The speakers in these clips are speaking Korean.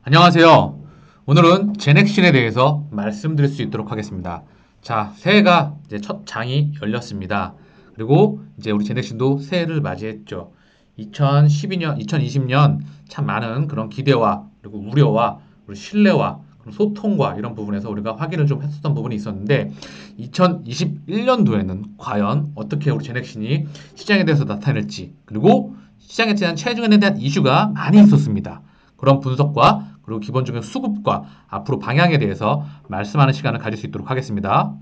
안녕하세요. 오늘은 제넥신에 대해서 말씀드릴 수 있도록 하겠습니다. 자, 새해가 이제 첫 장이 열렸습니다. 그리고 이제 우리 제넥신도 새해를 맞이했죠. 2012년, 2020년 참 많은 그런 기대와 그리고 우려와 그리고 신뢰와 그리고 소통과 이런 부분에서 우리가 확인을 좀 했었던 부분이 있었는데 2021년도에는 과연 어떻게 우리 제넥신이 시장에 대해서 나타낼지 그리고 시장에 대한 최근에 대한 이슈가 많이 있었습니다. 그런 분석과 그리고 기본적인 수급과 앞으로 방향에 대해서 말씀하는 시간을 가질 수 있도록 하겠습니다.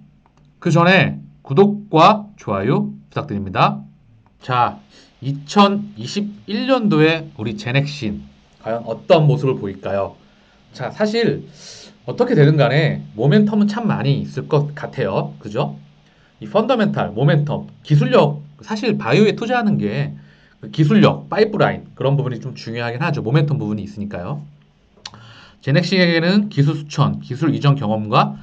그 전에 구독과 좋아요 부탁드립니다. 자, 2021년도에 우리 제넥신 과연 어떤 모습을 보일까요? 자, 사실 어떻게 되든 간에 모멘텀은 참 많이 있을 것 같아요. 그죠? 이 펀더멘탈, 모멘텀, 기술력, 사실 바이오에 투자하는 게 기술력, 파이프라인 그런 부분이 좀 중요하긴 하죠. 모멘텀 부분이 있으니까요. 제넥시에게는 기술 수천, 기술 이전 경험과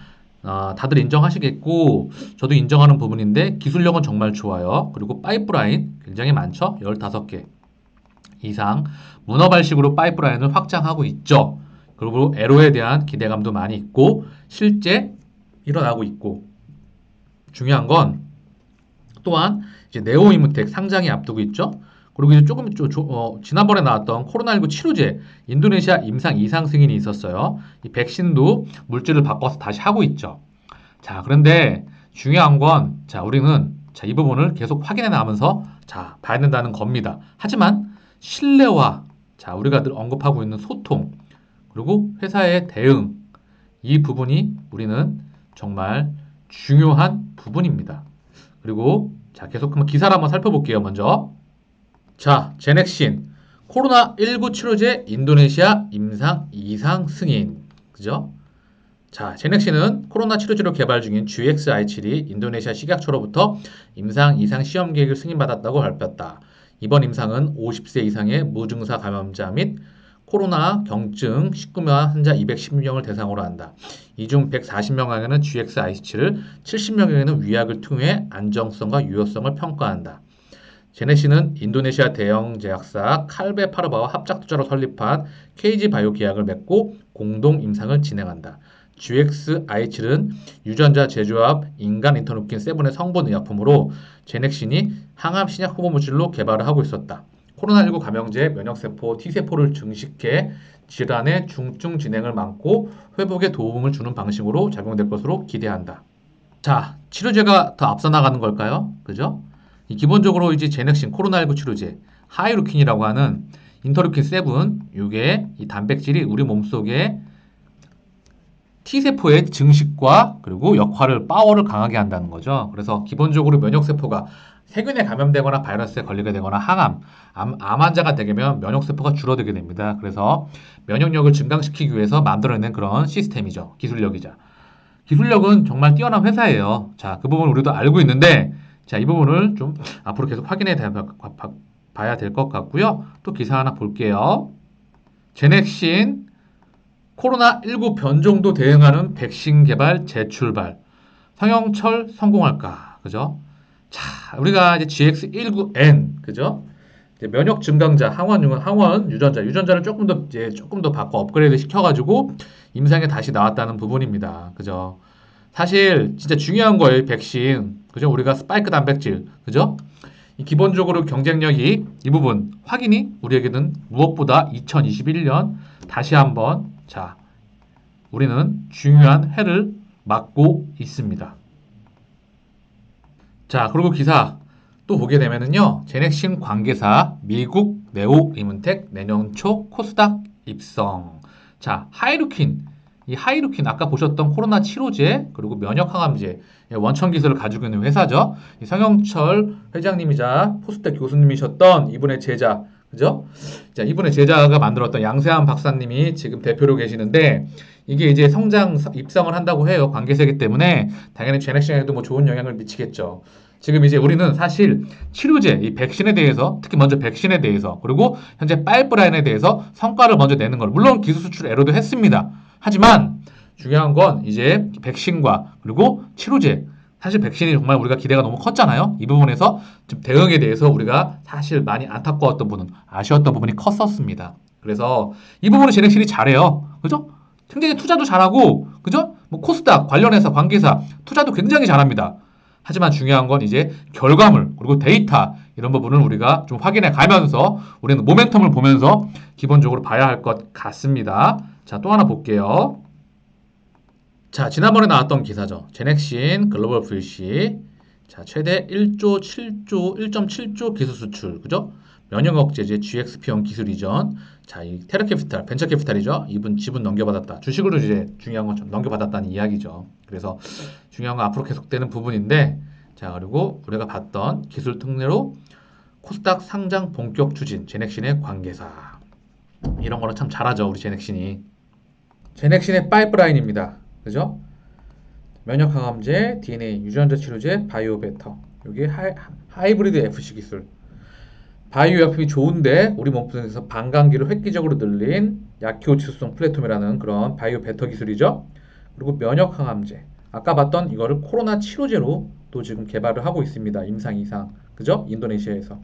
다들 인정하시겠고 저도 인정하는 부분인데 기술력은 정말 좋아요. 그리고 파이프라인 굉장히 많죠. 15개 이상 문어발식으로 파이프라인을 확장하고 있죠. 그리고 에로에 대한 기대감도 많이 있고 실제 일어나고 있고 중요한 건 또한 이제 네오이무텍 상장이 앞두고 있죠. 그리고 이제 조금 지난번에 나왔던 코로나19 치료제 인도네시아 임상 이상 승인이 있었어요. 이 백신도 물질을 바꿔서 다시 하고 있죠. 자, 그런데 중요한 건 자, 우리는 자, 이 부분을 계속 확인해 나가면서 자, 봐야 된다는 겁니다. 하지만 신뢰와 자, 우리가 늘 언급하고 있는 소통 그리고 회사의 대응 이 부분이 우리는 정말 중요한 부분입니다. 그리고 자, 계속 한번 기사를 한번 살펴볼게요. 먼저. 자, 제넥신 코로나19 치료제 인도네시아 임상 이상 승인. 그죠? 자, 제넥신은 코로나 치료제로 개발 중인 GXI7이 인도네시아 식약처로부터 임상 이상 시험 계획을 승인받았다고 발표했다. 이번 임상은 50세 이상의 무증사 감염자 및 코로나 경증 19명 환자 210명을 대상으로 한다. 이 중 140명에게는 GXI7를, 70명에게는 위약을 통해 안정성과 유효성을 평가한다. 제네시는 인도네시아 대형 제약사 칼베 파르바와 합작 투자로 설립한 KG 바이오 계약을 맺고 공동 임상을 진행한다. GXI7은 유전자 제조합 인간 인터루킨 7의 성분 의약품으로 제넥신이 항암 신약 후보 물질로 개발을 하고 있었다. 코로나19 감염제 면역세포 T세포를 증식해 질환의 중증 진행을 막고 회복에 도움을 주는 방식으로 작용될 것으로 기대한다. 자, 치료제가 더 앞서 나가는 걸까요? 그죠? 기본적으로 이제 제넥신 코로나19 치료제 하이루킨이라고 하는 인터루킨 7, 이게 이 단백질이 우리 몸속에 T세포의 증식과 그리고 역할을 파워를 강하게 한다는 거죠. 그래서 기본적으로 면역세포가 세균에 감염되거나 바이러스에 걸리게 되거나 암 환자가 되게 되면 면역세포가 줄어들게 됩니다. 그래서 면역력을 증강시키기 위해서 만들어낸 그런 시스템이죠. 기술력이자. 기술력은 정말 뛰어난 회사예요. 자, 그 부분 우리도 알고 있는데, 자, 이 부분을 좀 앞으로 계속 확인해 봐야 될 것 같고요. 또 기사 하나 볼게요. 제넥신 코로나19 변종도 대응하는 백신 개발 재출발. 성형철 성공할까? 그죠? 자, 우리가 이제 GX19N, 그죠? 이제 면역 증강자, 항원 유전자를 조금 더 바꿔 업그레이드 시켜가지고 임상에 다시 나왔다는 부분입니다. 그죠? 사실 진짜 중요한 거예요, 백신. 그죠? 우리가 스파이크 단백질, 그죠? 이 기본적으로 경쟁력이 이 부분 확인이 우리에게는 무엇보다 2021년 다시 한번 자, 우리는 중요한 해를 맞고 있습니다. 자, 그리고 기사 또 보게 되면은요, 제넥신 관계사 미국 네오이문텍 내년 초 코스닥 입성. 자, 이 하이루킨 아까 보셨던 코로나 치료제 그리고 면역 항암제 원천 기술을 가지고 있는 회사죠. 이 성영철 회장님이자 포스텍 교수님이셨던 이분의 제자, 그죠? 자, 이분의 제자가 만들었던 양세한 박사님이 지금 대표로 계시는데 이게 이제 입성을 한다고 해요. 관계세기 때문에 당연히 제넥신에도 뭐 좋은 영향을 미치겠죠. 지금 이제 우리는 사실 치료제, 이 백신에 대해서, 특히 먼저 백신에 대해서, 그리고 현재 파이프라인에 대해서 성과를 먼저 내는 걸, 물론 기술 수출 애로도 했습니다. 하지만 중요한 건 이제 백신과 그리고 치료제, 사실 백신이 정말 우리가 기대가 너무 컸잖아요. 이 부분에서 좀 대응에 대해서 우리가 사실 많이 안타까웠던 부분, 아쉬웠던 부분이 컸었습니다. 그래서 이 부분은 제넥신이 잘해요. 그죠? 굉장히 투자도 잘하고, 그죠? 뭐 코스닥 관련해서 관계사 투자도 굉장히 잘합니다. 하지만 중요한 건 이제 결과물 그리고 데이터 이런 부분을 우리가 좀 확인해 가면서 우리는 모멘텀을 보면서 기본적으로 봐야 할 것 같습니다. 자, 또 하나 볼게요. 자, 지난번에 나왔던 기사죠. 제넥신 글로벌 VC. 자, 최대 1조 7조 1.7조 기술 수출. 그죠? 면역 억제제 GXP형 기술 이전. 자, 이 테라캐피탈, 벤처 캐피탈이죠. 이분 지분 넘겨받았다. 주식으로 이제 중요한 건 좀 넘겨받았다는 이야기죠. 그래서 중요한 건 앞으로 계속되는 부분인데, 자, 그리고 우리가 봤던 기술 특례로 코스닥 상장 본격 추진, 제넥신의 관계사. 이런 거는 참 잘하죠, 우리 제넥신이. 제넥신의 파이프라인입니다. 그죠? 면역 항암제, DNA, 유전자 치료제, 바이오 베터. 이게 하이브리드 FC 기술. 바이오薬品이 좋은데 우리 몸속에서 반감기를 획기적으로 늘린 약효치수성 플래톰이라는 그런 바이오 베터 기술이죠. 그리고 면역 항암제. 아까 봤던 이거를 코로나 치료제로 또 지금 개발을 하고 있습니다. 임상 이상. 그죠? 인도네시아에서.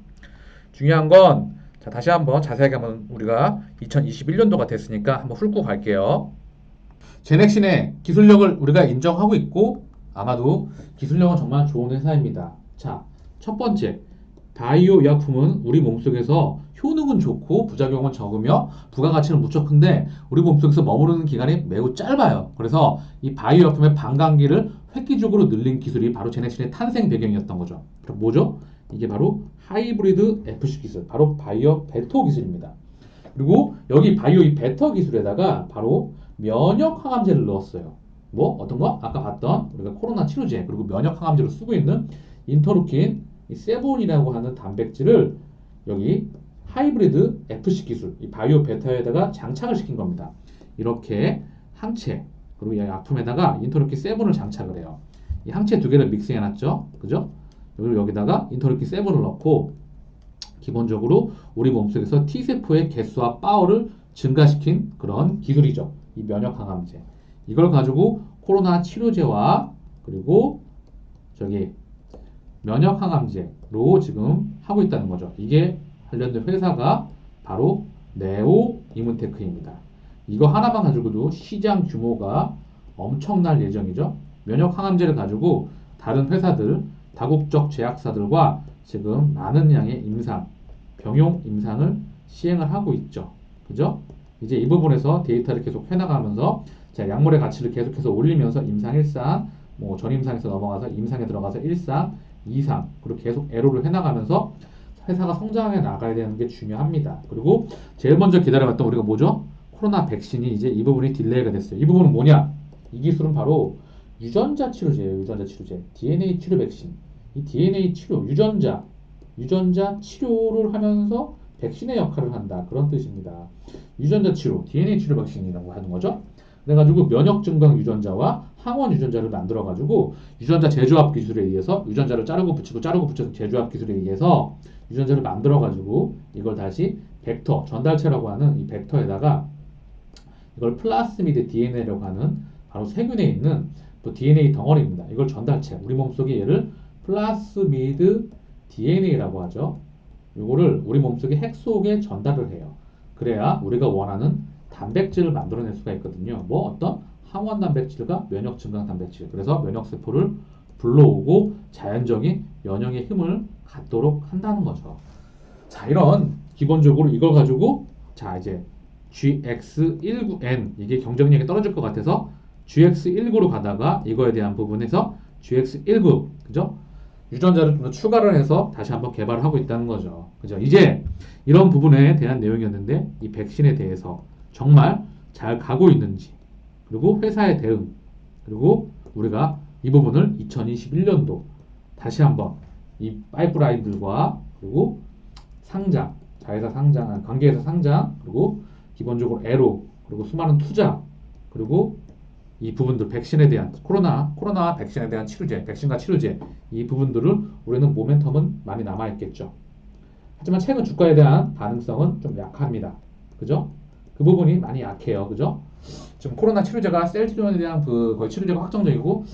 중요한 건 자, 다시 한번 자세하게 한번 우리가 2021년도가 됐으니까 한번 훑고 갈게요. 제넥신의 기술력을 우리가 인정하고 있고 아마도 기술력은 정말 좋은 회사입니다. 자, 첫 번째, 바이오 의약품은 우리 몸속에서 효능은 좋고 부작용은 적으며 부가가치는 무척 큰데 우리 몸속에서 머무르는 기간이 매우 짧아요. 그래서 이 바이오 의약품의 반감기를 획기적으로 늘린 기술이 바로 제넥신의 탄생 배경이었던 거죠. 그럼 뭐죠? 이게 바로 하이브리드 FC 기술, 바로 바이오 베터 기술입니다. 그리고 여기 바이오 이 베터 기술에다가 바로 면역 항암제를 넣었어요. 뭐 어떤 거? 아까 봤던 우리가 코로나 치료제 그리고 면역 항암제로 쓰고 있는 인터루킨 이 세본이라고 하는 단백질을 여기 하이브리드 FC 기술 이 바이오 베타에다가 장착을 시킨 겁니다. 이렇게 항체 그리고 이 약품에다가 인터루킨 세본을 장착을 해요. 이 항체 두 개를 믹스해 놨죠. 그죠? 그리고 여기다가 인터루킨 세본을 넣고 기본적으로 우리 몸속에서 T세포의 개수와 파워를 증가시킨 그런 기술이죠. 이 면역 항암제. 이걸 가지고 코로나 치료제와 그리고 저기 면역 항암제로 지금 하고 있다는 거죠. 이게 관련된 회사가 바로 네오 이문테크입니다. 이거 하나만 가지고도 시장 규모가 엄청날 예정이죠. 면역 항암제를 가지고 다른 회사들, 다국적 제약사들과 지금 많은 양의 임상, 병용 임상을 시행을 하고 있죠. 그죠? 이제 이 부분에서 데이터를 계속 해나가면서 자, 약물의 가치를 계속해서 올리면서 임상 1상, 뭐 전임상에서 넘어가서 임상에 들어가서 1상, 2상, 그리고 계속 애로를 해나가면서 회사가 성장해 나가야 되는 게 중요합니다. 그리고 제일 먼저 기다려봤던 우리가 뭐죠? 코로나 백신이 이제 이 부분이 딜레이가 됐어요. 이 부분은 뭐냐? 이 기술은 바로 유전자 치료제예요. 유전자 치료제. DNA 치료 백신. 이 DNA 치료, 유전자 치료를 하면서 백신의 역할을 한다. 그런 뜻입니다. 유전자 치료, DNA 치료 백신이라고 하는 거죠. 그래가지고 면역 증강 유전자와 항원 유전자를 만들어가지고 유전자 재조합 기술에 의해서 유전자를 자르고 붙여서 재조합 기술에 의해서 유전자를 만들어가지고 이걸 다시 벡터, 전달체라고 하는 이 벡터에다가 이걸 플라스미드 DNA라고 하는 바로 세균에 있는 또 DNA 덩어리입니다. 이걸 전달체, 우리 몸속에 얘를 플라스미드 DNA라고 하죠. 이거를 우리 몸속의 핵 속에 전달을 해요. 그래야 우리가 원하는 단백질을 만들어낼 수가 있거든요. 뭐 어떤 항원 단백질과 면역 증강 단백질. 그래서 면역 세포를 불러오고 자연적인 면역의 힘을 갖도록 한다는 거죠. 자, 이런 기본적으로 이걸 가지고 자, 이제 GX19N 이게 경쟁력이 떨어질 것 같아서 GX19로 가다가 이거에 대한 부분에서 GX19 그죠? 유전자를 좀 더 추가를 해서 다시 한번 개발을 하고 있다는 거죠. 그죠? 이제 이런 부분에 대한 내용이었는데 이 백신에 대해서 정말 잘 가고 있는지 그리고 회사의 대응 그리고 우리가 이 부분을 2021년도 다시 한번 이 파이프라인들과 그리고 상장, 자회사 상장, 관계회사 상장 그리고 기본적으로 애로 그리고 수많은 투자 그리고 이 부분들 백신에 대한 코로나 백신에 대한 치료제, 백신과 치료제 이 부분들을 우리는 모멘텀은 많이 남아 있겠죠. 하지만 최근 주가에 대한 반응성은 좀 약합니다. 그죠? 그 부분이 많이 약해요. 그죠? 지금 코로나 치료제가 셀트리온에 대한 그 거의 치료제가 확정적이고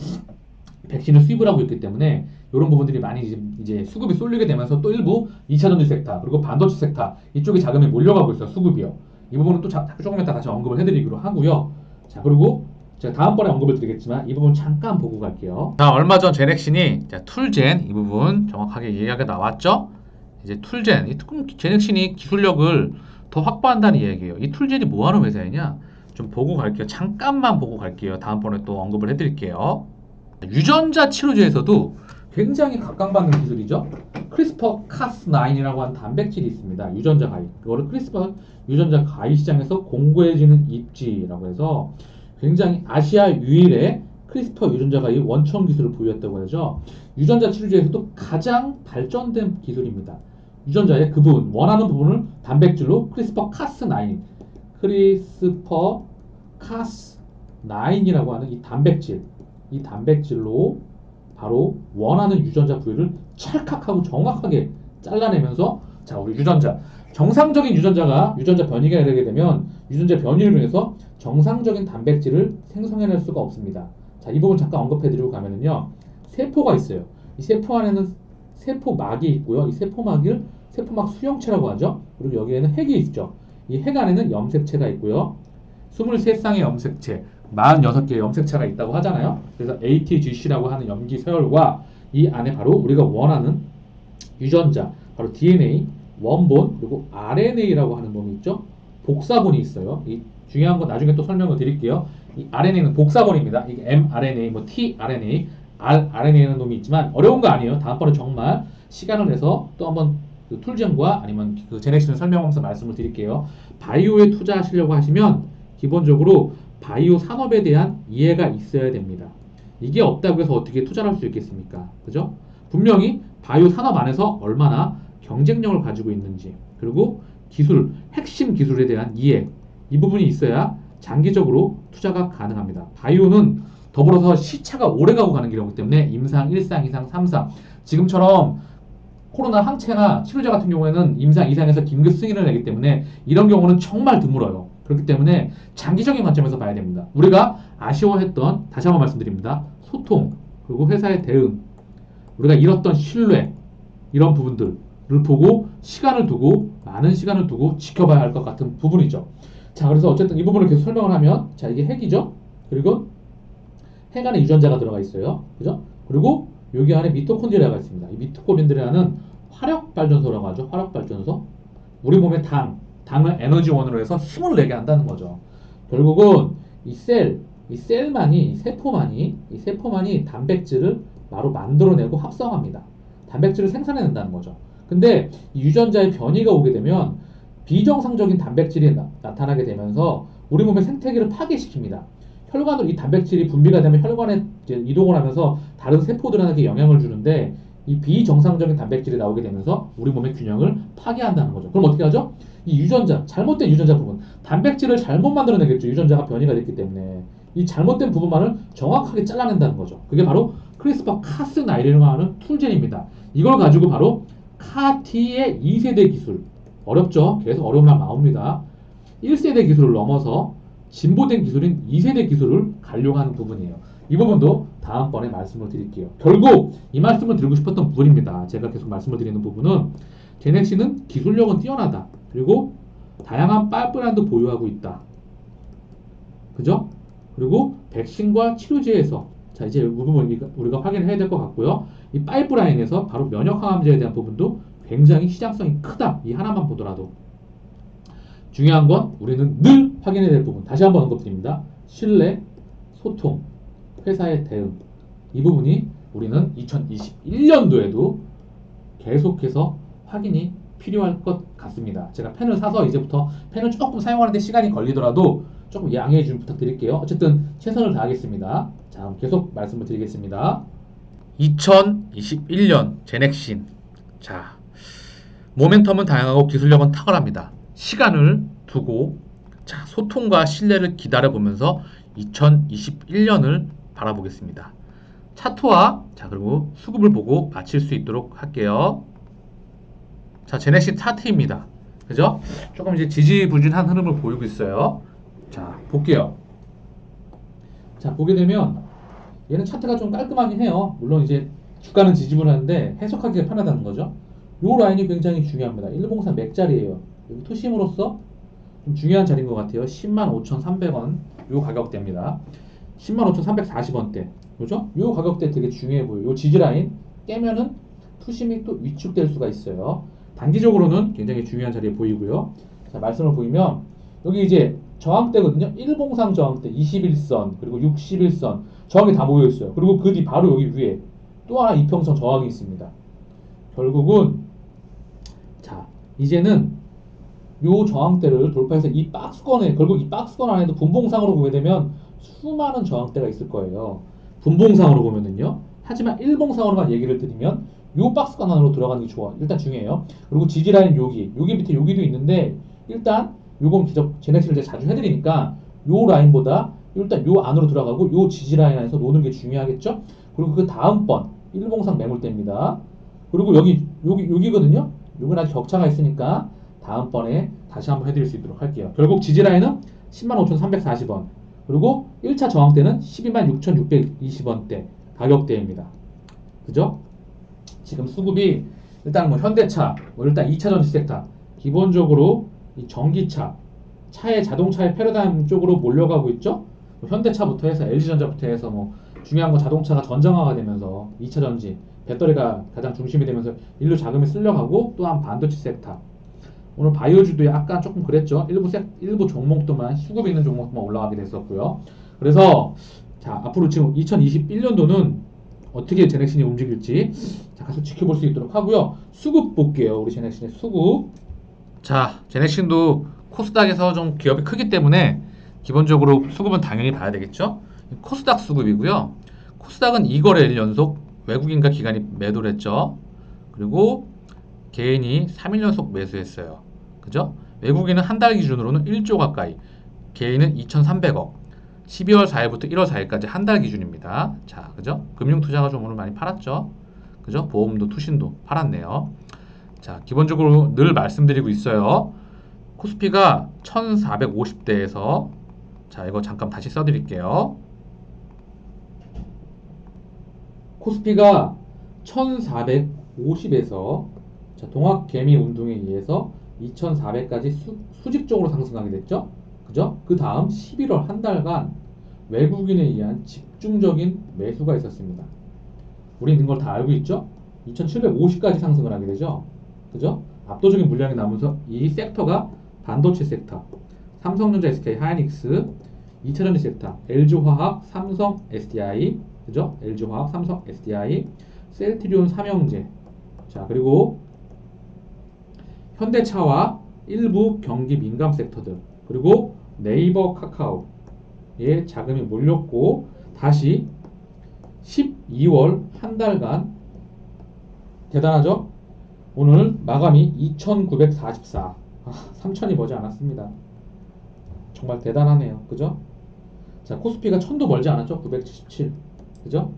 백신을 수입을 하고 있기 때문에 이런 부분들이 많이 이제 수급이 쏠리게 되면서 또 일부 2차 전지 섹터 그리고 반도체 섹터 이쪽에 자금이 몰려가고 있어요. 수급이요. 이 부분은 또 조금 이따 다시 언급을 해드리기로 하고요. 자, 그리고 제가 다음번에 언급을 드리겠지만 이 부분 잠깐 보고 갈게요. 자, 얼마 전 제넥신이 툴젠 이 부분 정확하게 이야기가 나왔죠? 이제 툴젠, 제넥신이 기술력을 더 확보한다는 이야기예요. 이 툴젠이 뭐 하는 회사이냐? 좀 보고 갈게요. 잠깐만 보고 갈게요. 다음번에 또 언급을 해드릴게요. 유전자 치료제에서도 굉장히 각광받는 기술이죠. 크리스퍼 카스9이라고 하는 단백질이 있습니다. 유전자 가위. 그거를 크리스퍼 유전자 가위 시장에서 공고해지는 입지라고 해서 굉장히 아시아 유일의 크리스퍼 유전자 가위 원천 기술을 보유했다고 하죠. 유전자 치료제에서도 가장 발전된 기술입니다. 유전자의 그 부분, 원하는 부분을 단백질로 크리스퍼 카스9, 크리스퍼 카스9이라고 하는 이 단백질로 바로 원하는 유전자 부위를 찰칵하고 정확하게 잘라내면서 자, 우리 정상적인 유전자 변이가 되게 되면 유전자 변이를 통해서 정상적인 단백질을 생성해낼 수가 없습니다. 자, 이 부분 잠깐 언급해드리고 가면은요, 세포가 있어요. 이 세포 안에는 세포막이 있고요. 이 세포막을 세포막 수용체라고 하죠. 그리고 여기에는 핵이 있죠. 이 핵 안에는 염색체가 있고요. 23쌍의 염색체, 46개의 염색체가 있다고 하잖아요. 그래서 ATGC라고 하는 염기 서열과 이 안에 바로 우리가 원하는 유전자, 바로 DNA, 원본, 그리고 RNA라고 하는 놈이 있죠. 복사본이 있어요. 이 중요한 건 나중에 또 설명을 드릴게요. 이 RNA는 복사본입니다. 이게 mRNA, tRNA, rRNA라는 놈이 있지만 어려운 거 아니에요. 다음번에 정말 시간을 내서 또 한번 그 툴젠과 아니면 그 제넥신을 설명하면서 말씀을 드릴게요. 바이오에 투자하시려고 하시면 기본적으로 바이오 산업에 대한 이해가 있어야 됩니다. 이게 없다고 해서 어떻게 투자를 할 수 있겠습니까? 그죠? 분명히 바이오 산업 안에서 얼마나 경쟁력을 가지고 있는지, 그리고 핵심 기술에 대한 이해, 이 부분이 있어야 장기적으로 투자가 가능합니다. 바이오는 더불어서 시차가 오래 가고 가는 길이기 때문에 임상 1상, 2상, 3상, 지금처럼 코로나 항체나 치료제 같은 경우에는 임상 2상에서 긴급 승인을 내기 때문에 이런 경우는 정말 드물어요. 그렇기 때문에 장기적인 관점에서 봐야 됩니다. 우리가 아쉬워했던, 다시 한번 말씀드립니다. 소통, 그리고 회사의 대응, 우리가 잃었던 신뢰, 이런 부분들을 보고 많은 시간을 두고 지켜봐야 할 것 같은 부분이죠. 자, 그래서 어쨌든 이 부분을 계속 설명을 하면, 자, 이게 핵이죠. 그리고 핵 안에 유전자가 들어가 있어요. 그죠? 그리고 여기 안에 미토콘드리아가 있습니다. 이 미토콘드리아는 화력발전소라고 하죠. 화력발전소. 우리 몸의 당을 에너지원으로 해서 힘을 내게 한다는 거죠. 결국은 이 세포만이 단백질을 바로 만들어내고 합성합니다. 단백질을 생산해낸다는 거죠. 근데 이 유전자의 변이가 오게 되면 비정상적인 단백질이 나타나게 되면서 우리 몸의 생태계를 파괴시킵니다. 혈관으로 이 단백질이 분비가 되면 혈관에 이동을 하면서 다른 세포들한테 영향을 주는데, 이 비정상적인 단백질이 나오게 되면서 우리 몸의 균형을 파괴한다는 거죠. 그럼 어떻게 하죠? 이 잘못된 유전자 부분, 단백질을 잘못 만들어내겠죠. 유전자가 변이가 됐기 때문에. 이 잘못된 부분만을 정확하게 잘라낸다는 거죠. 그게 바로 크리스퍼 카스9이라고 하는 툴젠입니다. 이걸 가지고 바로 카티의 2세대 기술, 어렵죠? 계속 어려운 말 나옵니다. 1세대 기술을 넘어서 진보된 기술인 2세대 기술을 가려하는 부분이에요. 이 부분도 다음번에 말씀을 드릴게요. 결국 이 말씀을 드리고 싶었던 부분입니다. 제가 계속 말씀을 드리는 부분은 제넥신은 기술력은 뛰어나다. 그리고 다양한 파이프라인도 보유하고 있다. 그죠? 그리고 백신과 치료제에서, 자, 이제 이 부분 우리가 확인을 해야 될 것 같고요. 이 파이프라인에서 바로 면역항암제에 대한 부분도 굉장히 시장성이 크다. 이 하나만 보더라도. 중요한 건 우리는 늘 확인해야 될 부분, 다시 한번 언급드립니다. 신뢰, 소통, 회사의 대응, 이 부분이 우리는 2021년도에도 계속해서 확인이 필요할 것 같습니다. 제가 펜을 사서 이제부터 펜을 조금 사용하는데 시간이 걸리더라도 조금 양해해 좀 부탁드릴게요. 어쨌든 최선을 다하겠습니다. 자, 계속 말씀을 드리겠습니다. 2021년 제넥신. 자, 모멘텀은 다양하고 기술력은 탁월합니다. 시간을 두고, 자, 소통과 신뢰를 기다려보면서 2021년을 바라보겠습니다. 차트와, 자, 그리고 수급을 보고 마칠 수 있도록 할게요. 자, 제넥신 차트입니다. 그죠? 조금 이제 지지부진한 흐름을 보이고 있어요. 자, 볼게요. 자, 보게 되면 얘는 차트가 좀 깔끔하긴 해요. 물론 이제 주가는 지지부진한데 해석하기가 편하다는 거죠. 요 라인이 굉장히 중요합니다. 103 맥자리예요. 여기 투심으로써 좀 중요한 자리인 것 같아요. 105,300원 요 가격대입니다. 105,340원대 그죠? 요 가격대 되게 중요해 보여요. 요 지지라인 깨면은 투심이 또 위축될 수가 있어요. 단기적으로는 굉장히 중요한 자리에 보이고요. 자, 말씀을 보이면 여기 이제 저항대거든요. 일봉상 저항대 21선 그리고 61선 저항이 다 모여 있어요. 그리고 그 뒤 바로 여기 위에 또 하나 이평선 저항이 있습니다. 결국은 자 이제는 요 저항대를 돌파해서 이 박스권에 결국 이 박스권 안에도 분봉상으로 보게 되면 수많은 저항대가 있을 거예요. 분봉상으로 보면은요. 하지만 일봉상으로만 얘기를 드리면 요 박스권 안으로 들어가는 게 좋아. 일단 중요해요. 그리고 지지라인 여기 밑에 여기도 있는데 일단 요건 기적 제넥시를 제가 자주 해드리니까 요 라인보다 일단 요 안으로 들어가고 요 지지라인 안에서 노는 게 중요하겠죠. 그리고 그 다음번 일봉상 매물대입니다. 그리고 여기거든요. 요건 아직 격차가 있으니까 다음번에 다시 한번 해드릴 수 있도록 할게요. 결국 지지라인은 105,340원 그리고 1차 저항대는 126,620원대 가격대입니다. 그죠? 지금 수급이 일단 뭐 현대차, 뭐 일단 2차 전지 섹터 기본적으로 이 전기차, 자동차의 패러다임 쪽으로 몰려가고 있죠. 뭐 현대차부터 해서 LG전자부터 해서 뭐 중요한 건 자동차가 전장화가 되면서 2차 전지 배터리가 가장 중심이 되면서 인류 자금이 쓸려가고 또한 반도체 섹터 오늘 바이오주도 약간 조금 그랬죠. 일부 종목도만 수급 있는 종목도만 올라가게 됐었고요. 그래서 자 앞으로 지금 2021년도는 어떻게 제넥신이 움직일지 자 계속 지켜볼 수 있도록 하고요. 수급 볼게요. 우리 제넥신의 수급. 자 제넥신도 코스닥에서 좀 기업이 크기 때문에 기본적으로 수급은 당연히 봐야 되겠죠. 코스닥 수급이고요. 코스닥은 2거래일 연속 외국인과 기관이 매도를 했죠. 그리고 개인이 3일 연속 매수했어요. 그죠? 외국인은 한 달 기준으로는 1조 가까이, 개인은 2,300억. 12월 4일부터 1월 4일까지 한 달 기준입니다. 자, 그죠? 금융투자가 좀 오늘 많이 팔았죠? 그죠? 보험도 투신도 팔았네요. 자, 기본적으로 늘 말씀드리고 있어요. 코스피가 1450대에서 자, 이거 잠깐 다시 써드릴게요. 코스피가 1450에서 동학개미 운동에 의해서 2400까지 수직적으로 상승하게 됐죠. 그죠? 그 다음 11월 한 달간 외국인에 의한 집중적인 매수가 있었습니다. 우리는 이걸 다 알고 있죠? 2750까지 상승을 하게 되죠. 그죠? 압도적인 물량이 나오면서 이 섹터가 반도체 섹터, 삼성전자, SK 하이닉스, 2차전지 섹터, LG화학, 삼성, SDI, 그죠? LG화학, 삼성, SDI, 셀트리온, 삼형제. 자, 그리고 현대차와 일부 경기 민감 섹터들, 그리고 네이버, 카카오에 자금이 몰렸고 다시 12월 한 달간 대단하죠? 오늘 마감이 2944. 3000이 머지 않았습니다. 정말 대단하네요. 그죠? 자, 코스피가 1000도 멀지 않았죠? 977. 그죠?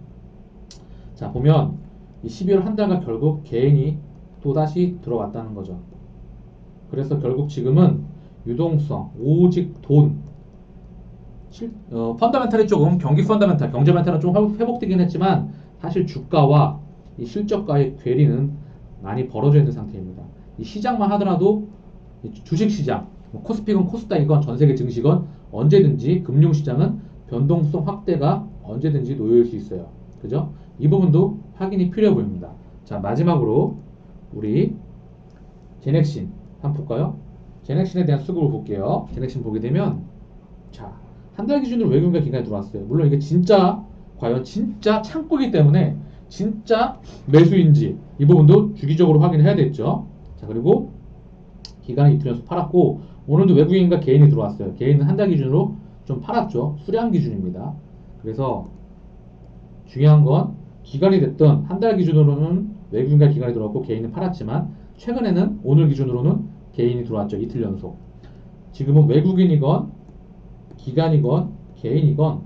자, 보면 이 12월 한 달간 결국 개인이 또다시 들어왔다는 거죠. 그래서 결국 지금은 유동성, 오직 돈, 펀더멘탈이 조금 경기 펀더멘탈, 경제 멘탈은 좀 회복되긴 했지만 사실 주가와 이 실적과의 괴리는 많이 벌어져 있는 상태입니다. 이 시장만 하더라도 주식시장, 코스피건 코스닥이건 전세계 증시건 언제든지 금융시장은 변동성 확대가 언제든지 놓여올 수 있어요. 그죠? 이 부분도 확인이 필요해 보입니다. 자, 마지막으로 우리 제넥신 한번 볼까요? 제넥신에 대한 수급을 볼게요. 제넥신 보게 되면 자, 한 달 기준으로 외국인과 기관이 들어왔어요. 물론 이게 진짜 과연 진짜 창고이기 때문에 진짜 매수인지 이 부분도 주기적으로 확인해야 되겠죠. 자, 그리고 기간은 이틀 연속 팔았고 오늘도 외국인과 개인이 들어왔어요. 개인은 한 달 기준으로 좀 팔았죠. 수량 기준입니다. 그래서 중요한 건 기간이 됐던 한 달 기준으로는 외국인과 기관이 들어왔고 개인은 팔았지만 최근에는 오늘 기준으로는 개인이 들어왔죠. 이틀 연속. 지금은 외국인이건 기관이건 개인이건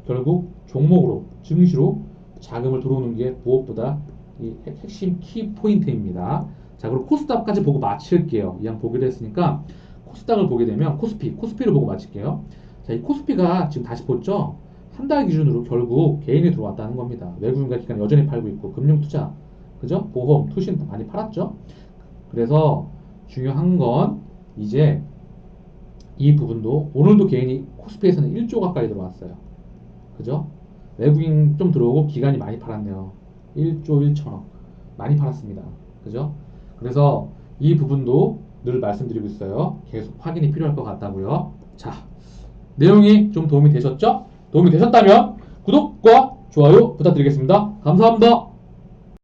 결국 종목으로 증시로 자금을 들어오는 게 무엇보다 이 핵심 키 포인트입니다. 자, 그리고 코스닥까지 보고 마칠게요. 이왕 보기로 했으니까 코스닥을 보게 되면 코스피를 보고 마칠게요. 자, 이 코스피가 지금 다시 보죠. 한 달 기준으로 결국 개인이 들어왔다는 겁니다. 외국인과 기관 여전히 팔고 있고 금융투자, 그죠? 보험, 투신 많이 팔았죠. 그래서 중요한 건 이제 이 부분도 오늘도 개인이 코스피에서는 1조 가까이 들어왔어요. 그죠? 외국인 좀 들어오고 기관이 많이 팔았네요. 1조 1천억 많이 팔았습니다. 그죠? 그래서 이 부분도 늘 말씀드리고 있어요. 계속 확인이 필요할 것 같다고요. 자, 내용이 좀 도움이 되셨죠? 도움이 되셨다면 구독과 좋아요 부탁드리겠습니다. 감사합니다.